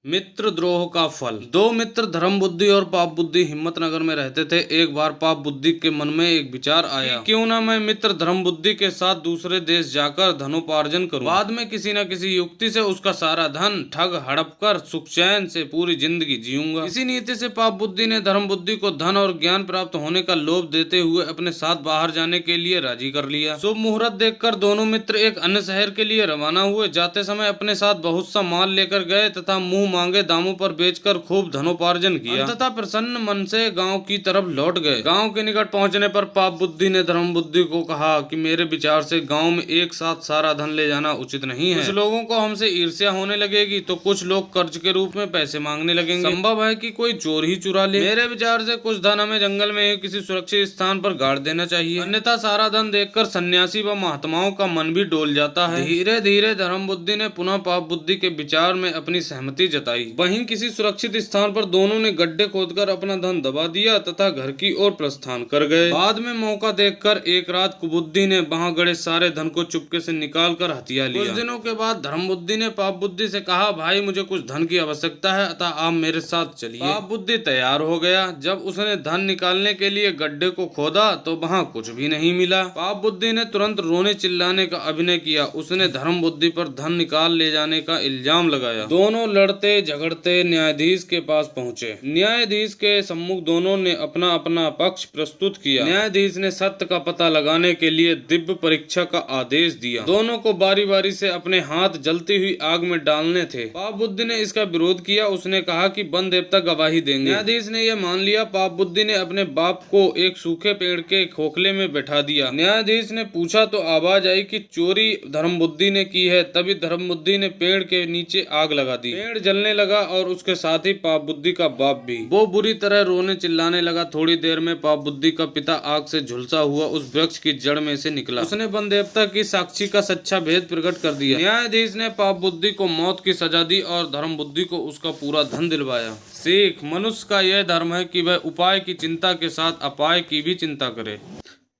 मित्र द्रोह का फल। दो मित्र धर्म बुद्धि और पाप बुद्धि हिम्मतनगर में रहते थे। एक बार पाप बुद्धि के मन में एक विचार आया कि क्यों ना मैं मित्र धर्म बुद्धि के साथ दूसरे देश जाकर धनोपार्जन करूं। बाद में किसी न किसी युक्ति से उसका सारा धन ठग हड़प कर सुख चैन से पूरी जिंदगी जीऊंगा। इसी नीति से पाप बुद्धि ने धर्म बुद्धि को धन और ज्ञान प्राप्त होने का लोभ देते हुए अपने साथ बाहर जाने के लिए राजी कर लिया। शुभ मुहूर्त देखकर दोनों मित्र एक अन्य शहर के लिए रवाना हुए। जाते समय अपने साथ बहुत सा माल लेकर गए तथा मुंह मांगे दामों पर बेचकर खूब धनोपार्जन किया तथा प्रसन्न मन से गांव की तरफ लौट गए। गांव के निकट पहुंचने पर पाप बुद्धि ने धर्म बुद्धि को कहा कि मेरे विचार से गांव में एक साथ सारा धन ले जाना उचित नहीं है। कुछ लोगों को हमसे ईर्ष्या होने लगेगी तो कुछ लोग कर्ज के रूप में पैसे मांगने लगेंगे। संभव है कि कोई चोर ही चुरा ले। मेरे विचार से कुछ धन हमें जंगल में किसी सुरक्षित स्थान पर गाड़ देना चाहिए, अन्यथा सारा धन देखकर सन्यासी व महात्माओं का मन भी डोल जाता है। धीरे धीरे धर्म बुद्धि ने पुनः पाप बुद्धि के विचार में अपनी सहमति जताई। वहीं किसी सुरक्षित स्थान पर दोनों ने गड्ढे खोदकर अपना धन दबा दिया तथा घर की ओर प्रस्थान कर गए। बाद में मौका देखकर एक रात कुबुद्धि ने वहां गड़े सारे धन को चुपके से निकाल कर हथिया लिया। कुछ दिनों के बाद धर्म बुद्धि ने पाप बुद्धि से कहा, भाई मुझे कुछ धन की आवश्यकता है अतः आप मेरे साथ चलिए। पाप बुद्धि तैयार हो गया। जब उसने धन निकालने के लिए गड्ढे को खोदा तो वहाँ कुछ भी नहीं मिला। पाप बुद्धि ने तुरंत रोने चिल्लाने का अभिनय किया। उसने धर्म बुद्धि पर धन निकाल ले जाने का इल्जाम लगाया। दोनों लड़ते झगड़ते न्यायाधीश के पास पहुंचे। न्यायाधीश के सम्मुख दोनों ने अपना अपना पक्ष प्रस्तुत किया। न्यायाधीश ने सत्य का पता लगाने के लिए दिव्य परीक्षा का आदेश दिया। दोनों को बारी बारी से अपने हाथ जलती हुई आग में डालने थे। पाप बुद्धि ने इसका विरोध किया। उसने कहा कि वन देवता गवाही देंगे। न्यायाधीश ने यह मान लिया। पाप बुद्धि ने अपने बाप को एक सूखे पेड़ के खोखले में बैठा दिया। न्यायाधीश ने पूछा तो आवाज आई कि चोरी धर्म बुद्धि ने की है। तभी धर्म बुद्धि ने पेड़ के नीचे आग लगा दी। पेड़ जलने लगा और उसके साथ ही पाप बुद्धि का बाप भी। वो बुरी तरह रोने चिल्लाने लगा। थोड़ी देर में पाप बुद्धि का पिता आग से झुलसा हुआ उस वृक्ष की जड़ में से निकला। उसने वन देवता की साक्षी का सच्चा भेद प्रकट कर दिया। न्यायाधीश ने पाप बुद्धि को मौत की सजा दी और धर्म बुद्धि को उसका पूरा धन दिलवाया। सीख, मनुष्य का यह धर्म है कि वह उपाय की चिंता के साथ अपाय की भी चिंता करे।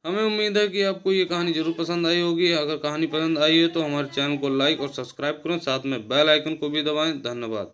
हमें उम्मीद है कि आपको ये कहानी जरूर पसंद आई होगी। अगर कहानी पसंद आई है तो हमारे चैनल को लाइक और सब्सक्राइब करें, साथ में बेल आइकन को भी दबाएं। धन्यवाद।